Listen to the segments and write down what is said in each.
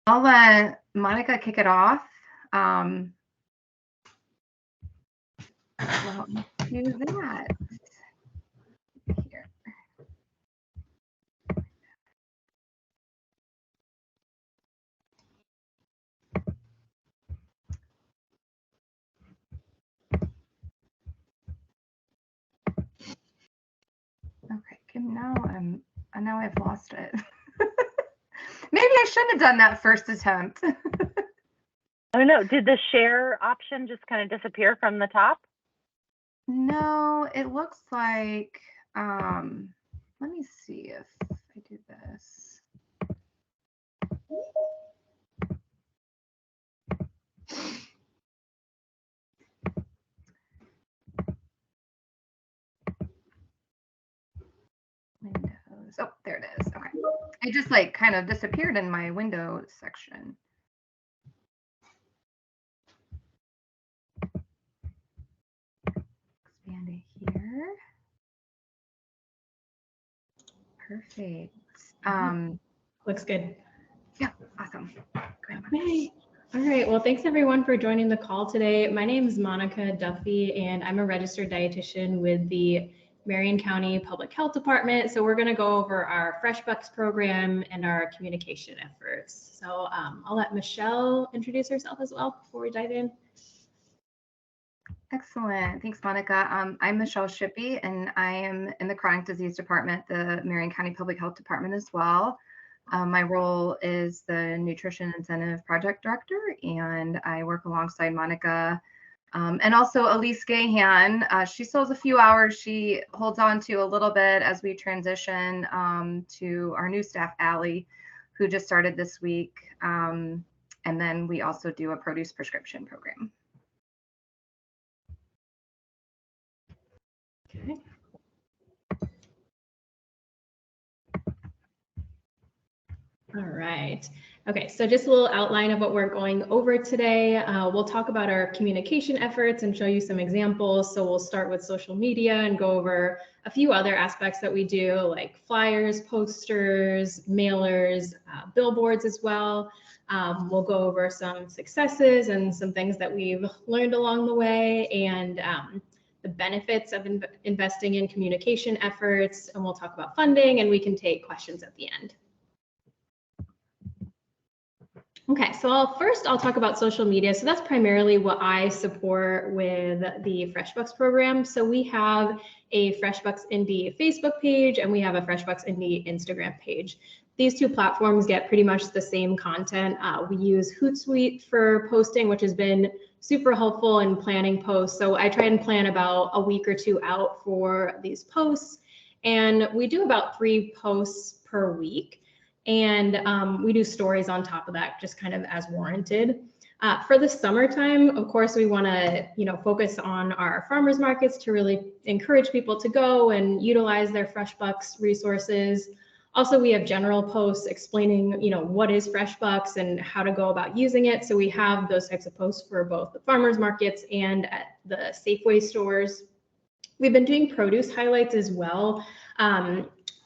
I'll let Monica kick it off. Well, do that. Here. Okay, now I've lost it. Maybe I shouldn't have done that first attempt. I don't know. Did the share option just kind of disappear from the top? No, it looks like, let me see if I do this. Windows. Oh, there it is. Okay. It just like kind of disappeared in my window section. Expand it here. Perfect. Looks good. Yeah, awesome. Okay. All right, well, thanks everyone for joining the call today. My name is Monica Duffy, and I'm a registered dietitian with the Marion County Public Health Department. So we're gonna go over our FreshBucks program and our communication efforts. So I'll let Michelle introduce herself as well before we dive in. Excellent. Thanks, Monica. I'm Michelle Shippey, and I am in the Chronic Disease Department, the Marion County Public Health Department as well. My role is the Nutrition Incentive Project Director, and I work alongside Monica and also Elise Gahan. She still has a few hours she holds on to a little bit as we transition to our new staff, Allie, who just started this week. And then we also do a produce prescription program. Okay. All right. Okay, so just a little outline of what we're going over today. We'll talk about our communication efforts and show you some examples. So we'll start with social media and go over a few other aspects that we do, like flyers, posters, mailers, billboards as well. We'll go over some successes and some things that we've learned along the way, and the benefits of investing in communication efforts. And we'll talk about funding, and we can take questions at the end. Okay, so I'll talk about social media. So that's primarily what I support with the FreshBucks program. So we have a FreshBucks Indy Facebook page, and we have a FreshBucks Indy Instagram page. These two platforms get pretty much the same content. We use Hootsuite for posting, which has been super helpful in planning posts. So I try and plan about a week or two out for these posts, and we do about 3 posts per week. And we do stories on top of that, just kind of as warranted. For the summertime, of course, we want to, focus on our farmers markets to really encourage people to go and utilize their FreshBucks resources. Also, we have general posts explaining, what is FreshBucks and how to go about using it. So we have those types of posts for both the farmers markets and at the Safeway stores. We've been doing produce highlights as well.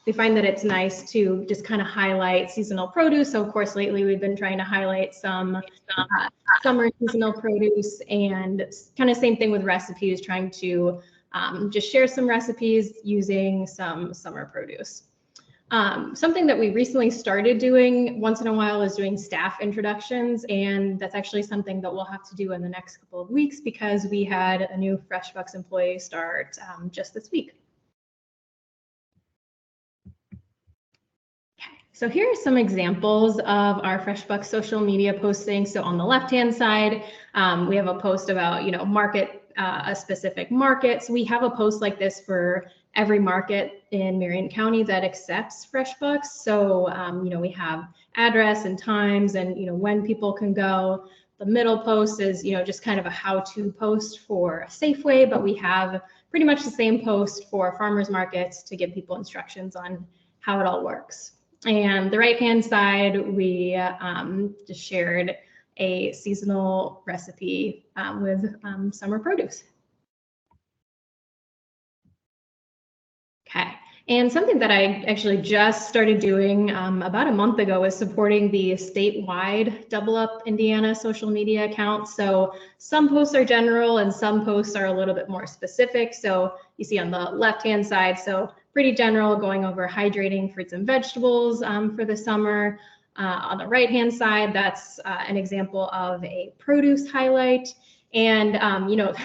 We find that it's nice to just kind of highlight seasonal produce. So of course, lately we've been trying to highlight some summer seasonal produce, and kind of same thing with recipes, trying to just share some recipes using some summer produce. Something that we recently started doing once in a while is doing staff introductions, and that's actually something that we'll have to do in the next couple of weeks because we had a new FreshBucks employee start just this week. So here are some examples of our FreshBucks social media postings. So on the left-hand side, we have a post about, market, a specific market. So we have a post like this for every market in Marion County that accepts FreshBucks. So, we have address and times and, when people can go. The middle post is, just kind of a how-to post for Safeway, but we have pretty much the same post for farmers markets to give people instructions on how it all works. And the right-hand side, we just shared a seasonal recipe with summer produce. Okay, And something that I actually just started doing about a month ago is supporting the statewide Double Up Indiana social media account. So some posts are general and some posts are a little bit more specific. So you see on the left-hand side, so pretty general, going over hydrating fruits and vegetables for the summer. On the right-hand side, that's an example of a produce highlight. And,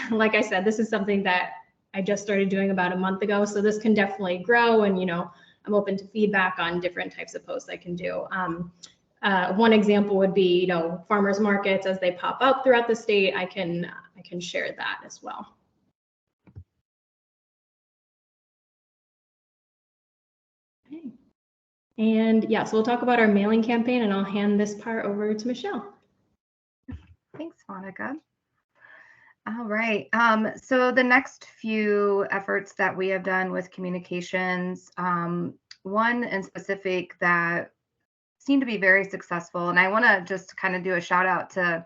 like I said, this is something that I just started doing about a month ago. So this can definitely grow, and, I'm open to feedback on different types of posts I can do. One example would be, farmers markets as they pop up throughout the state. I can share that as well. Okay. And yeah, so we'll talk about our mailing campaign, and I'll hand this part over to Michelle. Thanks, Monica. All right. So the next few efforts that we have done with communications, one in specific that seemed to be very successful, and I want to just kind of do a shout out to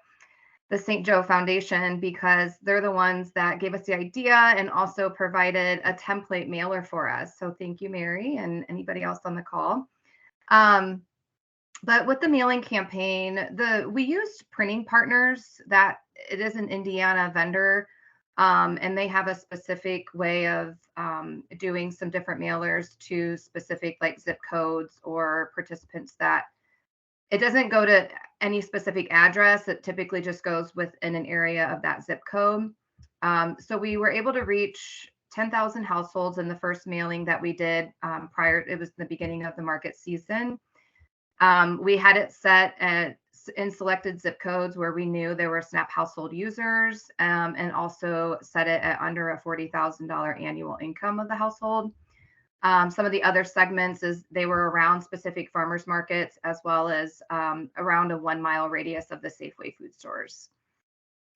the St. Joe Foundation, because they're the ones that gave us the idea and also provided a template mailer for us. So thank you, Mary, and anybody else on the call. But with the mailing campaign, we used Printing Partners. That it is an Indiana vendor, and they have a specific way of doing some different mailers to specific like zip codes or participants that it doesn't go to any specific address. It typically just goes within an area of that zip code. So we were able to reach 10,000 households in the first mailing that we did it was the beginning of the market season. We had it set in selected zip codes where we knew there were SNAP household users, and also set it at under a $40,000 annual income of the household. Some of the other segments is they were around specific farmers markets, as well as around a 1 mile radius of the Safeway food stores.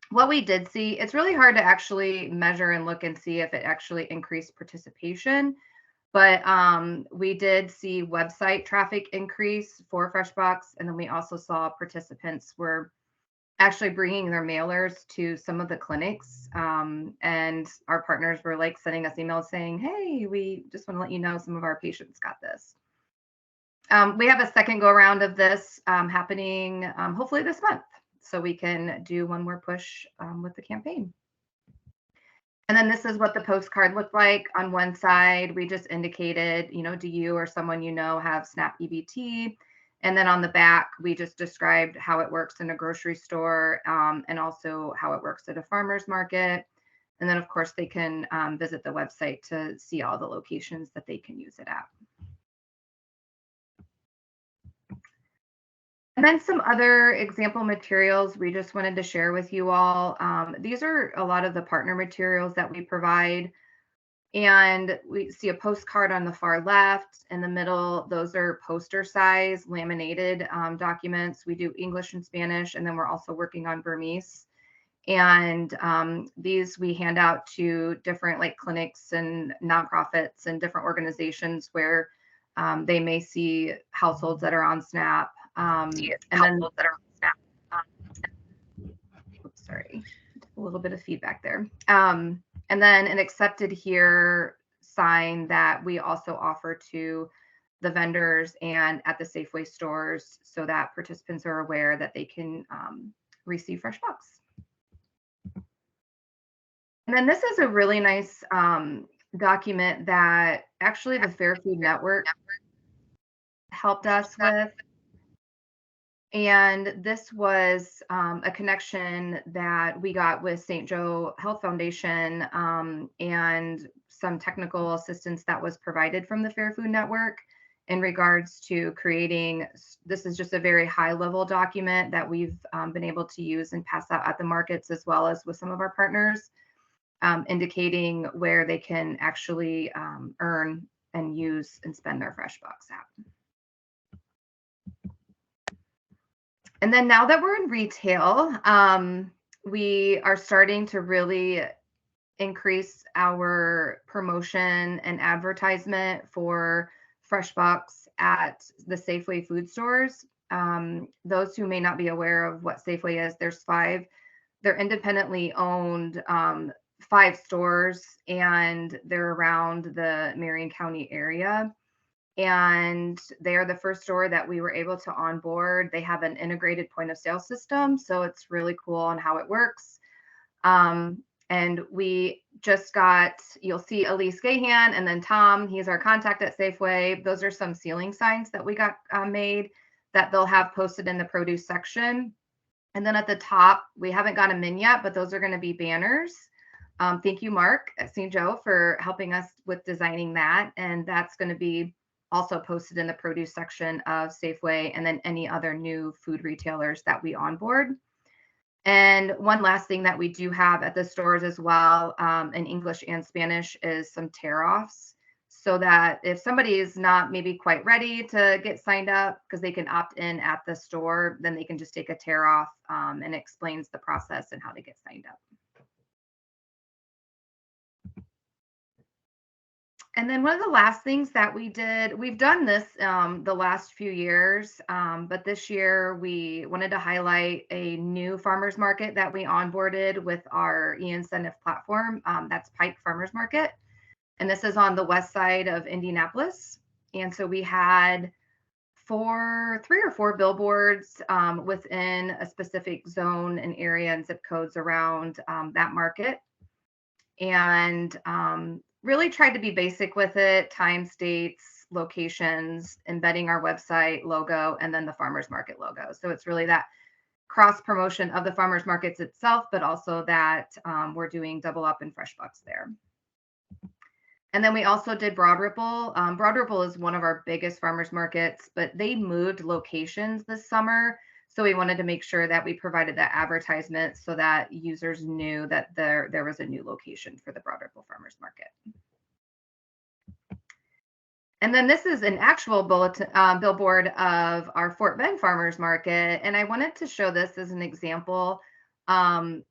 What we did see, it's really hard to actually measure and look and see if it actually increased participation. But we did see website traffic increase for FreshBox. And then we also saw participants were actually bringing their mailers to some of the clinics. And our partners were like sending us emails saying, hey, we just want to let you know some of our patients got this. We have a second go around of this happening hopefully this month. So we can do one more push with the campaign. And then this is what the postcard looked like. On one side, we just indicated, do you or someone have SNAP EBT? And then on the back, we just described how it works in a grocery store, and also how it works at a farmer's market. And then, of course, they can visit the website to see all the locations that they can use it at. And then some other example materials we just wanted to share with you all. These are a lot of the partner materials that we provide. And we see a postcard on the far left. In the middle, those are poster size laminated documents. We do English and Spanish, and then we're also working on Burmese. And these we hand out to different like clinics and nonprofits and different organizations where they may see households that are on SNAP. Sorry, a little bit of feedback there. And then an accepted here sign that we also offer to the vendors and at the Safeway stores, so that participants are aware that they can receive FreshBox. And then this is a really nice document that actually the Fair Food Network helped us with. And this was a connection that we got with St. Joe Health Foundation, and some technical assistance that was provided from the Fair Food Network in regards to creating, this is just a very high level document that we've been able to use and pass out at the markets, as well as with some of our partners, indicating where they can actually earn and use and spend their FreshBox app. And then now that we're in retail, we are starting to really increase our promotion and advertisement for FreshBox at the Safeway food stores. Those who may not be aware of what Safeway is, there's 5. They're independently owned 5 stores, and they're around the Marion County area. And they are the first store that we were able to onboard. They have an integrated point of sale system, so it's really cool on how it works. And we just got, you'll see Elise Gahan and then Tom, he's our contact at Safeway. Those are some ceiling signs that we got made that they'll have posted in the produce section. And then at the top, we haven't got them in yet, but those are going to be banners. Thank you, Mark at St. Joe, for helping us with designing that. And that's going to be also posted in the produce section of Safeway and then any other new food retailers that we onboard. And one last thing that we do have at the stores as well, in English and Spanish, is some tear-offs, so that if somebody is not maybe quite ready to get signed up, because they can opt in at the store, then they can just take a tear-off, and explains the process and how to get signed up. And then one of the last things that we did, we've done this the last few years, but this year we wanted to highlight a new farmers market that we onboarded with our e-incentive platform. That's Pike Farmers Market. And this is on the west side of Indianapolis. And so we had 3 or 4 billboards within a specific zone and area and zip codes around that market. And really tried to be basic with it: times, dates, locations, embedding our website logo, and then the farmers market logo. So it's really that cross promotion of the farmers markets itself, but also that we're doing Double Up and Fresh Bucks there. And then we also did Broad Ripple. Broad Ripple is one of our biggest farmers markets, but they moved locations this summer. So we wanted to make sure that we provided that advertisement so that users knew that there was a new location for the Broad Ripple Farmers Market. And then this is an actual billboard of our Fort Bend Farmers Market. And I wanted to show this as an example. The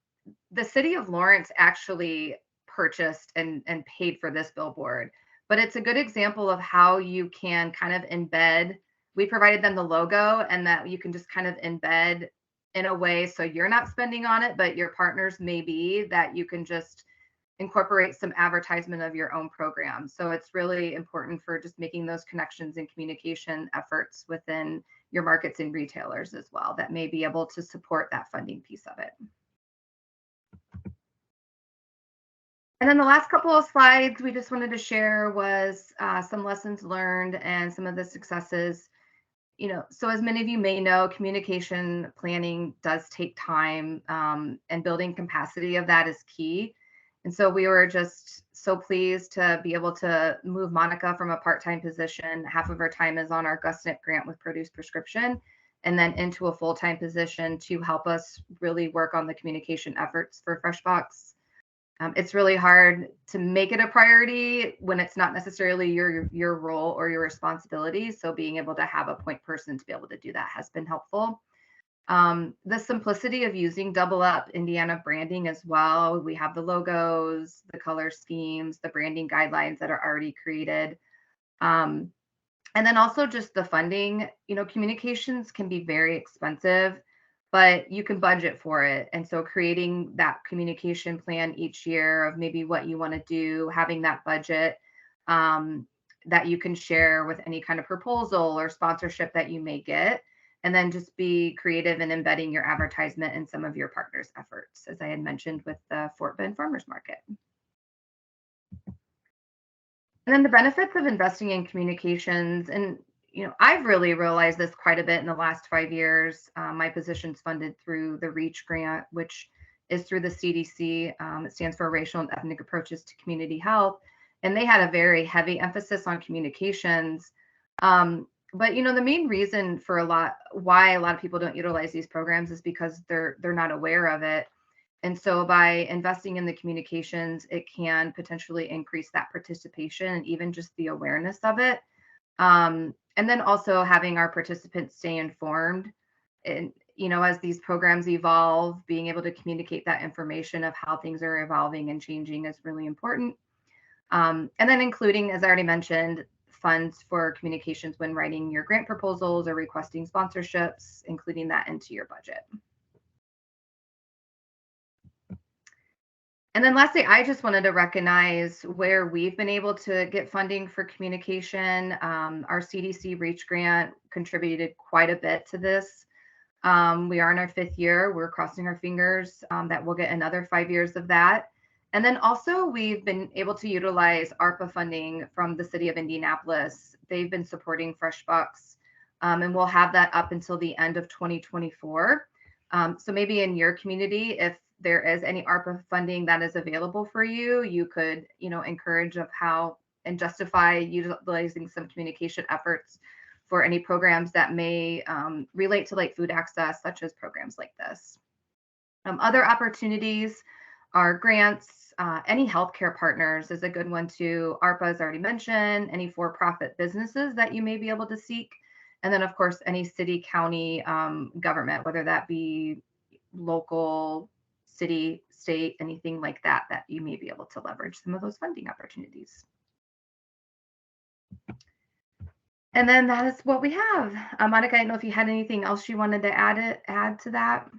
city of Lawrence actually purchased and paid for this billboard, but it's a good example of how you can kind of embed. We provided them the logo, and that you can just kind of embed in a way so you're not spending on it, but your partners may be, that you can just incorporate some advertisement of your own program. So it's really important for just making those connections and communication efforts within your markets and retailers as well that may be able to support that funding piece of it. And then the last couple of slides we just wanted to share was some lessons learned and some of the successes. So as many of you may know, communication planning does take time, and building capacity of that is key. And so we were just so pleased to be able to move Monica from a part-time position. Half of her time is on our GusNIP grant with Produce Prescription, and then into a full-time position to help us really work on the communication efforts for FreshBox. It's really hard to make it a priority when it's not necessarily your role or your responsibility. So being able to have a point person to be able to do that has been helpful. The simplicity of using Double Up Indiana branding as well. We have the logos, the color schemes, the branding guidelines that are already created. And then also just the funding. Communications can be very expensive, but you can budget for it. And so creating that communication plan each year of maybe what you want to do, having that budget that you can share with any kind of proposal or sponsorship that you may get, and then just be creative in embedding your advertisement in some of your partners' efforts, as I had mentioned with the Fort Bend Farmers Market. And then the benefits of investing in communications. And I've really realized this quite a bit in the last 5 years. My position's funded through the REACH grant, which is through the CDC. It stands for Racial and Ethnic Approaches to Community Health. And they had a very heavy emphasis on communications. But the main reason for why a lot of people don't utilize these programs is because they're not aware of it. And so by investing in the communications, it can potentially increase that participation and even just the awareness of it. And then also having our participants stay informed. And as these programs evolve, being able to communicate that information of how things are evolving and changing is really important. And then including, as I already mentioned, funds for communications when writing your grant proposals or requesting sponsorships, including that into your budget. And then lastly, I just wanted to recognize where we've been able to get funding for communication. Our CDC Reach grant contributed quite a bit to this. We are in our 5th year. We're crossing our fingers that we'll get another 5 years of that. And then also we've been able to utilize ARPA funding from the city of Indianapolis. They've been supporting FreshBucks, and we'll have that up until the end of 2024. So maybe in your community, if there is any ARPA funding that is available for you, you could, encourage of how and justify utilizing some communication efforts for any programs that may relate to like food access, such as programs like this. Other opportunities are grants. Any healthcare partners is a good one too. ARPA is already mentioned, any for-profit businesses that you may be able to seek. And then of course, any city, county government, whether that be local, city, state, anything like that, that you may be able to leverage some of those funding opportunities. And then that is what we have. Monica, I don't know if you had anything else you wanted to add to that.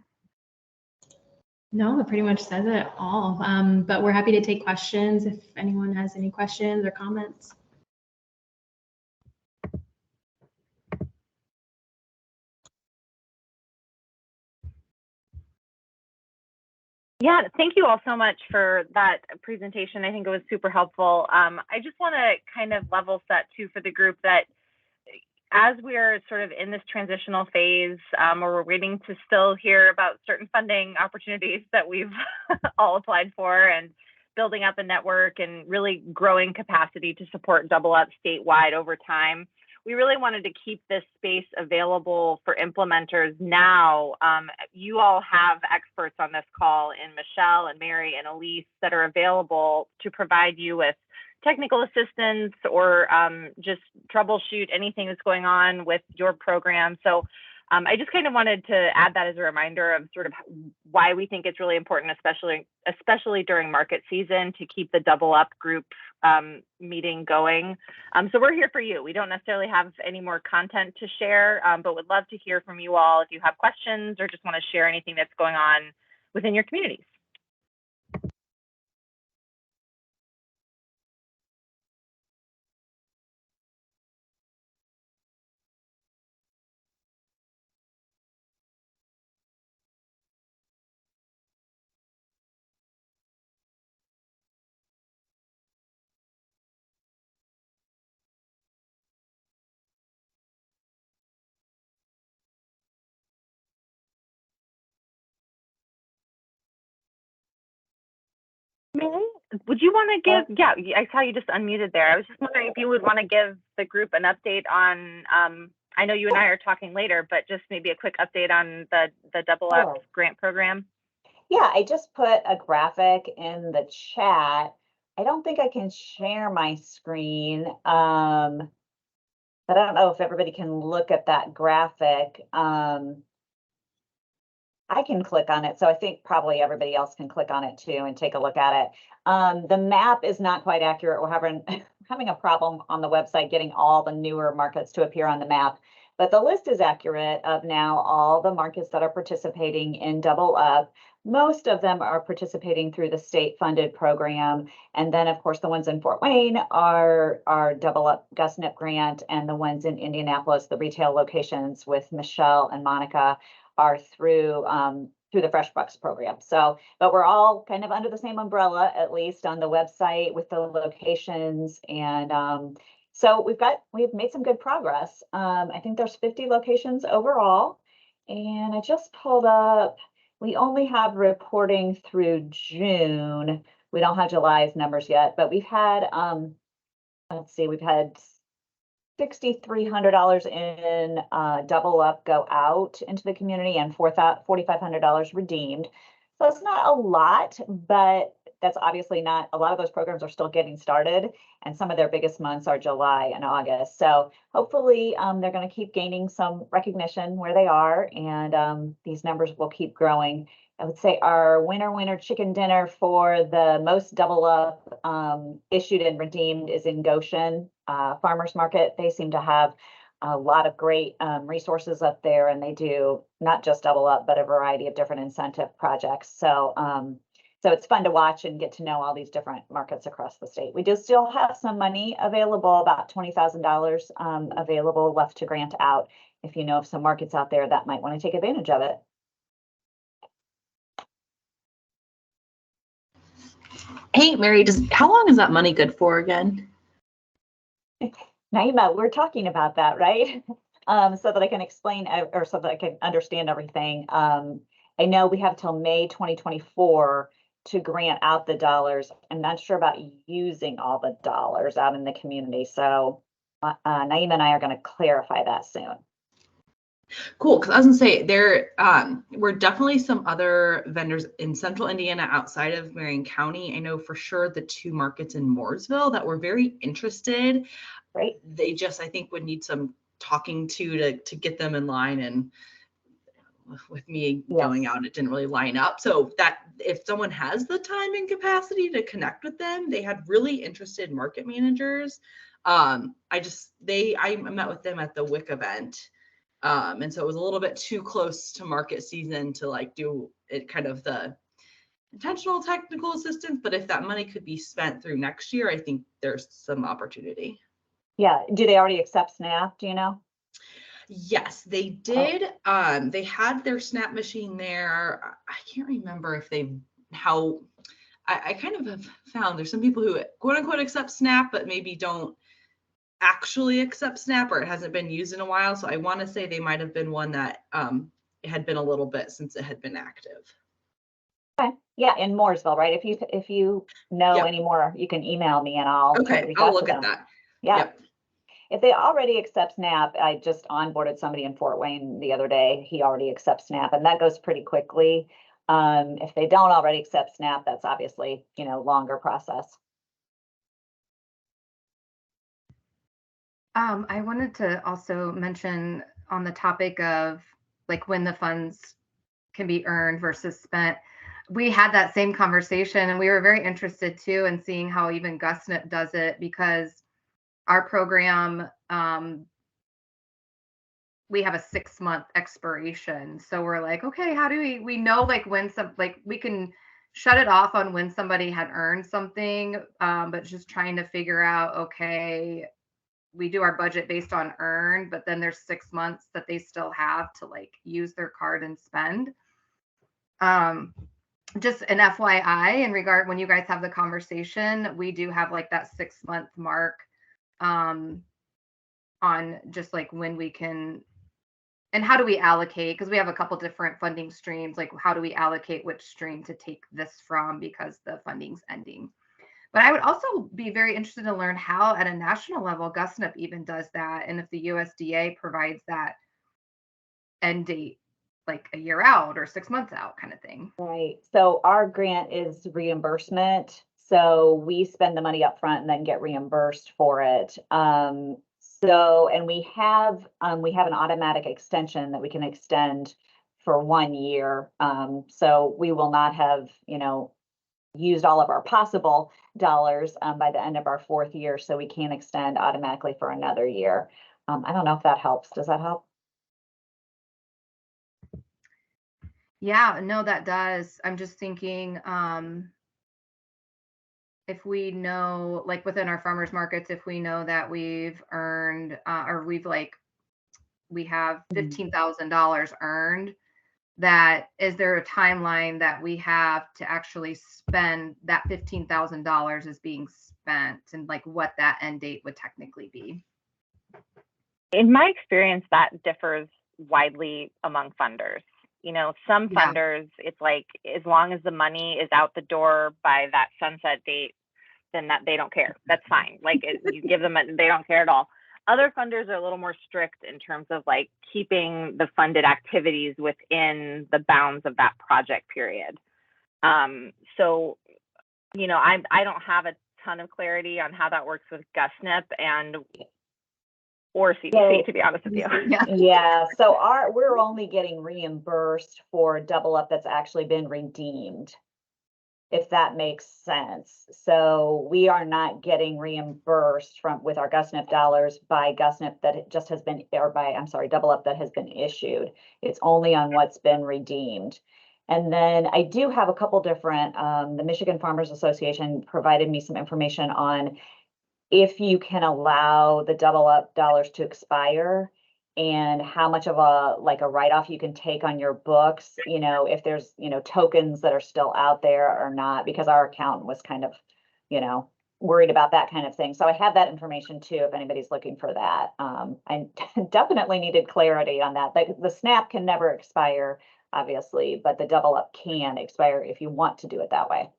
No, it pretty much says it all. But we're happy to take questions if anyone has any questions or comments. Yeah, thank you all so much for that presentation. I think it was super helpful. I just want to kind of level set too for the group that as we're sort of in this transitional phase, where we're waiting to still hear about certain funding opportunities that we've all applied for and building out the network and really growing capacity to support Double Up statewide over time. We really wanted to keep this space available for implementers now. You all have experts on this call in Michelle and Mary and Elise that are available to provide you with technical assistance or just troubleshoot anything that's going on with your program. So I just kind of wanted to add that as a reminder of sort of why we think it's really important, especially during market season, to keep the Double Up group meeting going. So we're here for you. We don't necessarily have any more content to share, but would love to hear from you all if you have questions or just want to share anything that's going on within your communities. Mary, would you want to give, yeah, I saw you just unmuted there. I was just wondering if you would want to give the group an update on, I know you and I are talking later, but just maybe a quick update on the Double Up grant program. Yeah, I just put a graphic in the chat. I don't think I can share my screen, but I don't know if everybody can look at that graphic. I can click on it, so I think probably everybody else can click on it too and take a look at it. The map is not quite accurate. We're having a problem on the website getting all the newer markets to appear on the map, but the list is accurate of now all the markets that are participating in Double Up. Most of them are participating through the state-funded program, and then of course the ones in Fort Wayne are Double Up GusNIP grant, and the ones in Indianapolis, the retail locations with Michelle and Monica, are through the FreshBucks program. So, but we're all kind of under the same umbrella, at least on the website with the locations. And so we've made some good progress. I think there's 50 locations overall. And I just pulled up, we only have reporting through June. We don't have July's numbers yet, but we've had, let's see, we've had $6,300 in Double Up go out into the community and $4,500 redeemed. So it's not a lot, but that's obviously not, a lot of those programs are still getting started, and some of their biggest months are July and August. So hopefully they're going to keep gaining some recognition where they are, and these numbers will keep growing. I would say our winner chicken dinner for the most Double Up issued and redeemed is in Goshen Farmers Market. They seem to have a lot of great resources up there, and they do not just Double Up, but a variety of different incentive projects. So So it's fun to watch and get to know all these different markets across the state. We do still have some money available, about $20,000 available left to grant out. If you know of some markets out there that might want to take advantage of it. Hey, Mary, how long is that money good for again? Naima, we're talking about that, right? So that I can explain or so that I can understand everything. I know we have till May 2024 to grant out the dollars. I'm not sure about using all the dollars out in the community. So Naima and I are going to clarify that soon. Cool, because I was gonna say there were definitely some other vendors in central Indiana outside of Marion County. I know for sure the 2 markets in Mooresville that were very interested. Right. They just, I think, would need some talking to get them in line, and with me going out, it didn't really line up. So that if someone has the time and capacity to connect with them, they had really interested market managers. I met with them at the WIC event. And so it was a little bit too close to market season to like do it kind of the intentional technical assistance. But if that money could be spent through next year, I think there's some opportunity. Yeah. Do they already accept SNAP? Do you know? Yes, they did. They had their SNAP machine there. I can't remember if I kind of have found there's some people who quote unquote accept SNAP, but maybe don't actually accept SNAP, or it hasn't been used in a while. So I want to say they might have been one that it had been a little bit since it had been active. Okay. Yeah, in Mooresville, right? If you know any more, you can email me and I'll look at that. Yeah. Yep. If they already accept SNAP, I just onboarded somebody in Fort Wayne the other day. He already accepts SNAP, and that goes pretty quickly. If they don't already accept SNAP, that's obviously, longer process. I wanted to also mention on the topic of like when the funds can be earned versus spent. We had that same conversation, and we were very interested too in seeing how even GusNIP does it, because our program, we have a 6-month expiration. So we're like, okay, how do we know like when we can shut it off on when somebody had earned something, but just trying to figure out, okay, we do our budget based on earned, but then there's 6 months that they still have to like use their card and spend. Just an FYI in regard, when you guys have the conversation, we do have like that 6-month mark on just like when we can, and how do we allocate, because we have a couple different funding streams, like how do we allocate which stream to take this from, because the funding's ending. But I would also be very interested to learn how at a national level GusNIP even does that, and if the USDA provides that end date like a year out or 6 months out kind of thing. Right. So our grant is reimbursement. So we spend the money up front and then get reimbursed for it. And we have an automatic extension that we can extend for 1 year. So we will not have, used all of our possible dollars by the end of our 4th year. So we can extend automatically for another year. I don't know if that helps. Does that help? Yeah, no, that does. I'm just thinking, if we know, like within our farmers markets, if we know that we've earned, or we have $15,000 earned, that is there a timeline that we have to actually spend that $15,000 is being spent, and like what that end date would technically be? In my experience, that differs widely among funders. Some funders, it's like as long as the money is out the door by that sunset date, then that they don't care. That's fine. Like you give them, they don't care at all. Other funders are a little more strict in terms of like keeping the funded activities within the bounds of that project period. So, I don't have a ton of clarity on how that works with GusNIP or CDC, to be honest with you. Yeah. So we're only getting reimbursed for double up that's actually been redeemed, if that makes sense. So we are not getting reimbursed with our GusNIP dollars by GusNIP that it just has been, or by, double up that has been issued. It's only on what's been redeemed. And then I do have a couple different, the Michigan Farmers Association provided me some information on if you can allow the double up dollars to expire and how much of a write-off you can take on your books, if there's, tokens that are still out there or not, because our accountant was kind of, worried about that kind of thing. So I have that information too, if anybody's looking for that. I definitely needed clarity on that. The SNAP can never expire, obviously, but the double up can expire if you want to do it that way.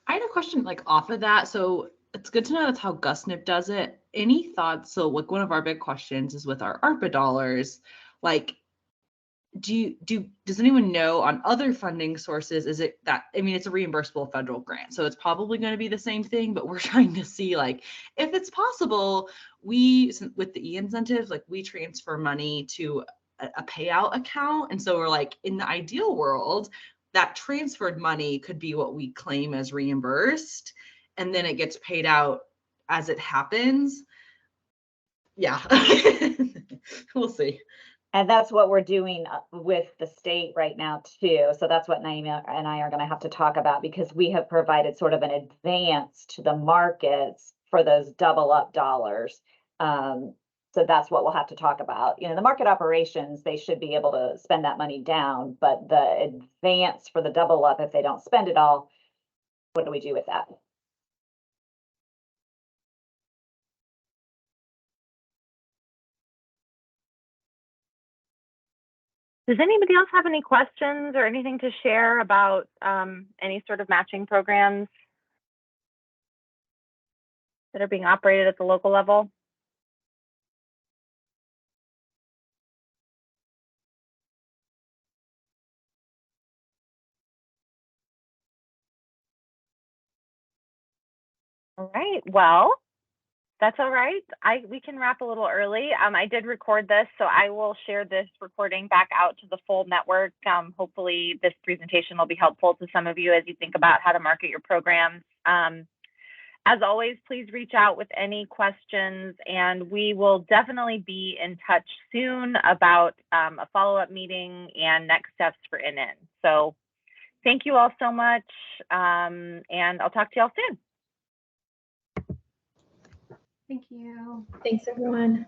I had a question like off of that. So it's good to know that's how GusNIP does it. Any thoughts? So like one of our big questions is with our ARPA dollars, like does anyone know on other funding sources, is it that, I mean, it's a reimbursable federal grant, so it's probably going to be the same thing, but we're trying to see like if it's possible, with the e-incentives, like we transfer money to a payout account. And so we're like, in the ideal world, that transferred money could be what we claim as reimbursed, and then it gets paid out as it happens. Yeah. We'll see. And that's what we're doing with the state right now too. So that's what Naima and I are going to have to talk about, because we have provided sort of an advance to the markets for those double up dollars. So that's what we'll have to talk about. The market operations, they should be able to spend that money down, but the advance for the double up, if they don't spend it all, what do we do with that? Does anybody else have any questions or anything to share about any sort of matching programs that are being operated at the local level? All right, well, that's all right. We can wrap a little early. I did record this, so I will share this recording back out to the full network. Hopefully this presentation will be helpful to some of you as you think about how to market your programs. As always, please reach out with any questions, and we will definitely be in touch soon about a follow-up meeting and next steps for NN. So thank you all so much, and I'll talk to y'all soon. Thank you. Thanks, everyone.